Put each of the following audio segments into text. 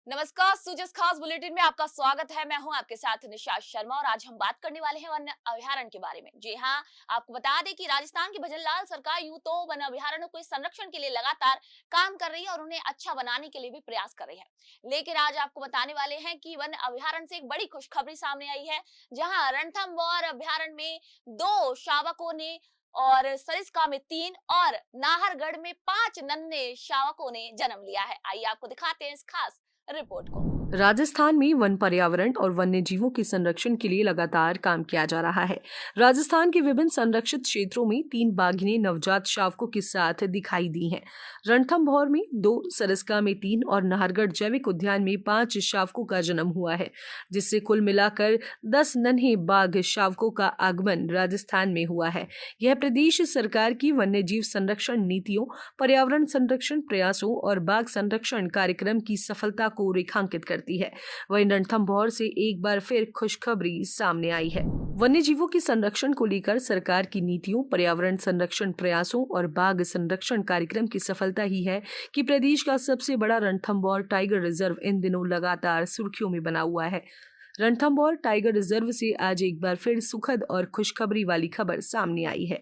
नमस्कार, सुजस खास बुलेटिन में आपका स्वागत है। मैं हूं आपके साथ निशा शर्मा और आज हम बात करने वाले हैं वन अभयारण्य के बारे में। जी हां, आपको बता दें कि राजस्थान की भजनलाल सरकार यूं तो वन अभयारण्यों के संरक्षण के लिए लगातार काम कर रही है और उन्हें अच्छा बनाने के लिए भी प्रयास कर रही है। लेकिन आज आपको बताने वाले हैं कि वन अभयारण्य से एक बड़ी खुशखबरी सामने आई है, जहाँ रणथंभौर अभयारण्य में 2 शावकों ने और सरिस्का में 3 और नाहरगढ़ में 5 नन्हे शावकों ने जन्म लिया है। आइए आपको दिखाते हैं इस खास रिपोर्ट को। राजस्थान में वन पर्यावरण और वन्य जीवों के संरक्षण के लिए लगातार काम किया जा रहा है। राजस्थान के विभिन्न संरक्षित क्षेत्रों में 3 बाघिनें नवजात शावकों के साथ दिखाई दी हैं। रणथंभौर में 2, सरिस्का में 3 और नाहरगढ़ जैविक उद्यान में 5 शावकों का जन्म हुआ है, जिससे कुल मिलाकर 10 नन्हे बाघ शावकों का आगमन राजस्थान में हुआ है। यह प्रदेश सरकार की वन्य जीव संरक्षण नीतियों, पर्यावरण संरक्षण प्रयासों और बाघ संरक्षण कार्यक्रम की सफलता को रेखांकित करती है। वहीं रणथंभौर से एक बार फिर खुशखबरी सामने आई है। वन्य जीवों के संरक्षण को लेकर सरकार की नीतियों, पर्यावरण संरक्षण प्रयासों और बाघ संरक्षण कार्यक्रम की सफलता ही है कि प्रदेश का सबसे बड़ा रणथंभौर टाइगर रिजर्व इन दिनों लगातार सुर्खियों में बना हुआ है। रणथंभौर टाइगर रिजर्व से आज एक बार फिर सुखद और खुशखबरी वाली खबर सामने आई है,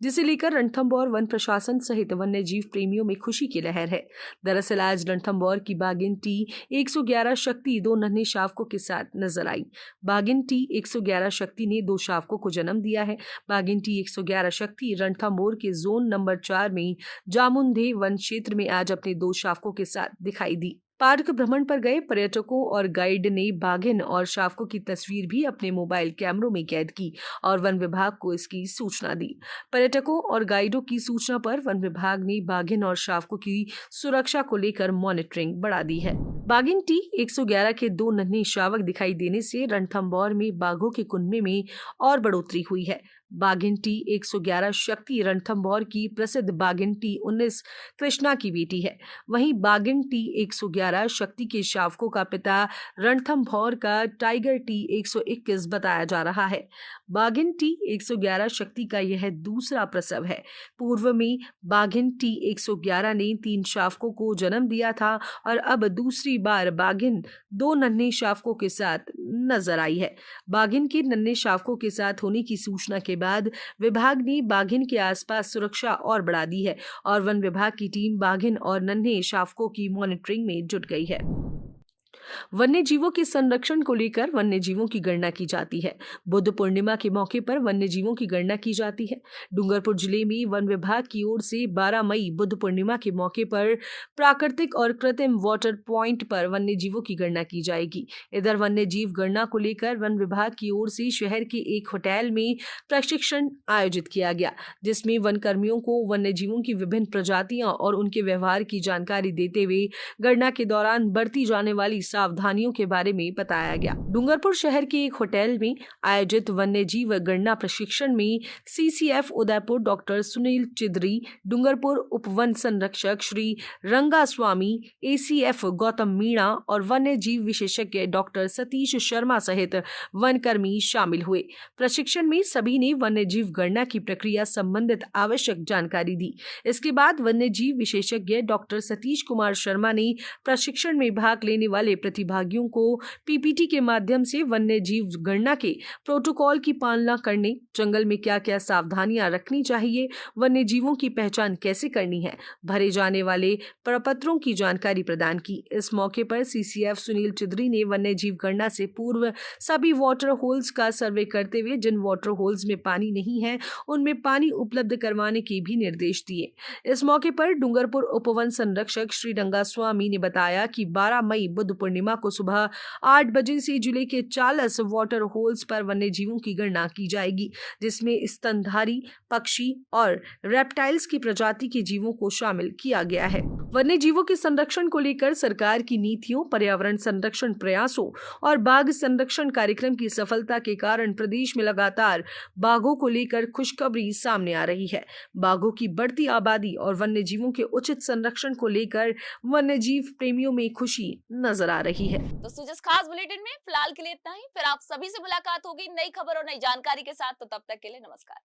जिसे लेकर रणथंभौर वन प्रशासन सहित वन्य जीव प्रेमियों में खुशी की लहर है। दरअसल आज रणथंभौर की बाघिन टी 111 शक्ति 2 नन्हे शावकों के साथ नजर आई। बाघिन टी 111 शक्ति ने 2 शावकों को जन्म दिया है। बाघिन टी 111 शक्ति रणथंभौर के जोन नंबर 4 में जामुनधे वन क्षेत्र में आज अपने 2 शावकों के साथ दिखाई दी। पार्क भ्रमण पर गए पर्यटकों और गाइड ने बाघिन और शावकों की तस्वीर भी अपने मोबाइल कैमरों में कैद की और वन विभाग को इसकी सूचना दी। पर्यटकों और गाइडों की सूचना पर वन विभाग ने बाघिन और शावकों की सुरक्षा को लेकर मॉनिटरिंग बढ़ा दी है। बाघिन टी 111 के 2 नन्हे शावक दिखाई देने से रणथंभौर में बाघों के कुनबे में और बढ़ोतरी हुई है। बाघिन टी 111 शक्ति रणथंभौर की प्रसिद्ध बाघिन टी 19 कृष्णा की बेटी है। वहीं बाघिन टी 111 शक्ति के शावकों का पिता रणथंभौर का टाइगर टी 121 बताया जा रहा है। बाघिन टी 111 शक्ति का यह दूसरा प्रसव है। पूर्व में बाघिन टी 111 ने 3 शावकों को जन्म दिया था और अब दूसरी बार बाघिन 2 नन्हे शावकों के साथ नजर आई है। बाघिन के नन्हे शावकों के साथ होने की सूचना के बाद विभाग ने बाघिन के आसपास सुरक्षा और बढ़ा दी है और वन विभाग की टीम बाघिन और नन्हे शावकों की मॉनिटरिंग में जुट गई है। वन्य जीवों के संरक्षण को लेकर वन्य जीवों की गणना की जाती है। बुद्ध पूर्णिमा के मौके पर वन्य जीवों की गणना की जाती है। डूंगरपुर जिले में वन विभाग की ओर से 12 मई बुद्ध पूर्णिमा के मौके पर प्राकृतिक और कृत्रिम वाटर पॉइंट पर वन्य जीवों की गणना की जाएगी। इधर वन्य जीव गणना को लेकर वन विभाग की ओर से शहर के एक होटल में प्रशिक्षण आयोजित किया गया, जिसमें वन कर्मियों को वन्य जीवों की विभिन्न प्रजातियां और उनके व्यवहार की जानकारी देते हुए गणना के दौरान बरती जाने वाली सावधानियों के बारे में बताया गया। डूंगरपुर शहर के एक होटल में आयोजित वन्य जीव गणना प्रशिक्षण में सीसीएफ उदयपुर डॉक्टर सुनील चिद्री, डूंगरपुर उप वन संरक्षक श्री रंगा स्वामी, एसीएफ गौतम मीणा और वन्य जीव विशेषज्ञ डॉक्टर सतीश शर्मा सहित वन कर्मी शामिल हुए। प्रशिक्षण में सभी ने वन्य जीव गणना की प्रक्रिया संबंधित आवश्यक जानकारी दी। इसके बाद वन्य जीव विशेषज्ञ डॉक्टर सतीश कुमार शर्मा ने प्रशिक्षण में भाग लेने वाले प्रतिभागियों को पीपीटी के माध्यम से वन्य जीव गणना के प्रोटोकॉल की पालना करने, जंगल में क्या क्या सावधानियां रखनी चाहिए, वन्य जीवों की पहचान कैसे करनी है, भरे जाने वाले प्रपत्रों की जानकारी प्रदान की। इस मौके पर सीसीएफ सुनील चिद्री ने वन्य जीव गणना से पूर्व सभी वाटर होल्स का सर्वे करते हुए जिन वाटर होल्स में पानी नहीं है उनमें पानी उपलब्ध करवाने के भी निर्देश दिए। इस मौके पर डूंगरपुर उपवन संरक्षक श्री रंगा स्वामी ने बताया कि 12 मई बुद्ध पूर्णिमा को सुबह 8 बजे से जिले के 40 वाटर होल्स पर वन्य जीवों की गणना की जाएगी, जिसमें स्तनधारी पक्षी और रेप्टाइल्स की प्रजाति के जीवों को शामिल किया गया है। वन्य जीवों के संरक्षण को लेकर सरकार की नीतियों, पर्यावरण संरक्षण प्रयासों और बाघ संरक्षण कार्यक्रम की सफलता के कारण प्रदेश में लगातार बाघों को लेकर खुशखबरी सामने आ रही है। बाघों की बढ़ती आबादी और वन्य जीवों के उचित संरक्षण को लेकर वन्य जीव प्रेमियों में खुशी नजर आ रही है। तो सुजस खास बुलेटिन में फिलहाल के लिए इतना ही। फिर आप सभी से मुलाकात होगी नई खबर और नई जानकारी के साथ। तो तब तक के लिए नमस्कार।